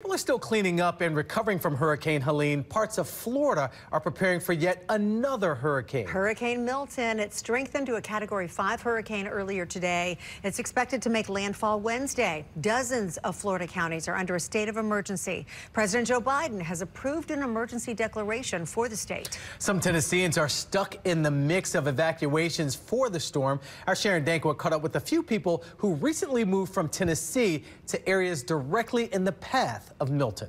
People are still cleaning up and recovering from Hurricane Helene. Parts of Florida are preparing for yet another hurricane. Hurricane Milton, it strengthened to a Category 5 hurricane earlier today. It's expected to make landfall Wednesday. Dozens of Florida counties are under a state of emergency. President Joe Biden has approved an emergency declaration for the state. Some Tennesseans are stuck in the mix of evacuations for the storm. Our Sharon Dankwa caught up with a few people who recently moved from Tennessee to areas directly in the path of Milton.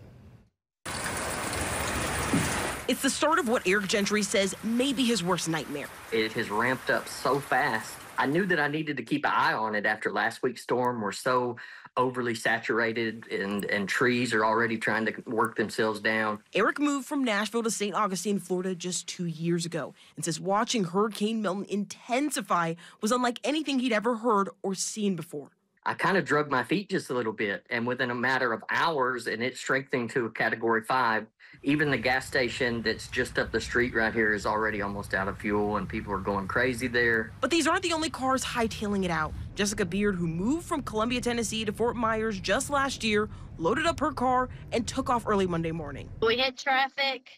It's the start of what Eric Gentry says may be his worst nightmare. It has ramped up so fast. I knew that I needed to keep an eye on it after last week's storm. We're so overly saturated and trees are already trying to work themselves down. Eric moved from Nashville to St. Augustine, Florida just 2 years ago and says watching Hurricane Milton intensify was unlike anything he'd ever heard or seen before. I kind of drug my feet just a little bit, and within a matter of hours, and it strengthening to a Category 5, even the gas station that's just up the street right here is already almost out of fuel, and people are going crazy there. But these aren't the only cars hightailing it out. Jessica Beard, who moved from Columbia, Tennessee to Fort Myers just last year, loaded up her car and took off early Monday morning. We hit traffic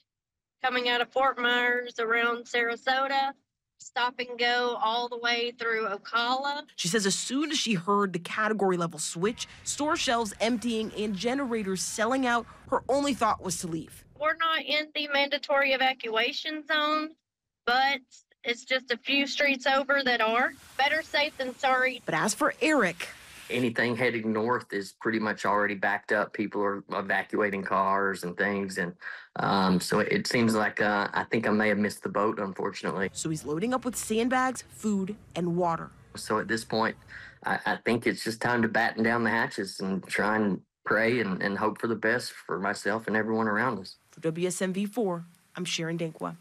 coming out of Fort Myers around Sarasota. Stop and go all the way through Ocala. She says as soon as she heard the category level switch, store shelves emptying and generators selling out, her only thought was to leave. We're not in the mandatory evacuation zone, but it's just a few streets over that are. Better safe than sorry. But as for Eric, anything heading north is pretty much already backed up. People are evacuating cars and things. And so it seems like I think I may have missed the boat, unfortunately. So he's loading up with sandbags, food, and water. So at this point, I think it's just time to batten down the hatches and try and pray and hope for the best for myself and everyone around us. For WSMV4, I'm Sharon Dankwa.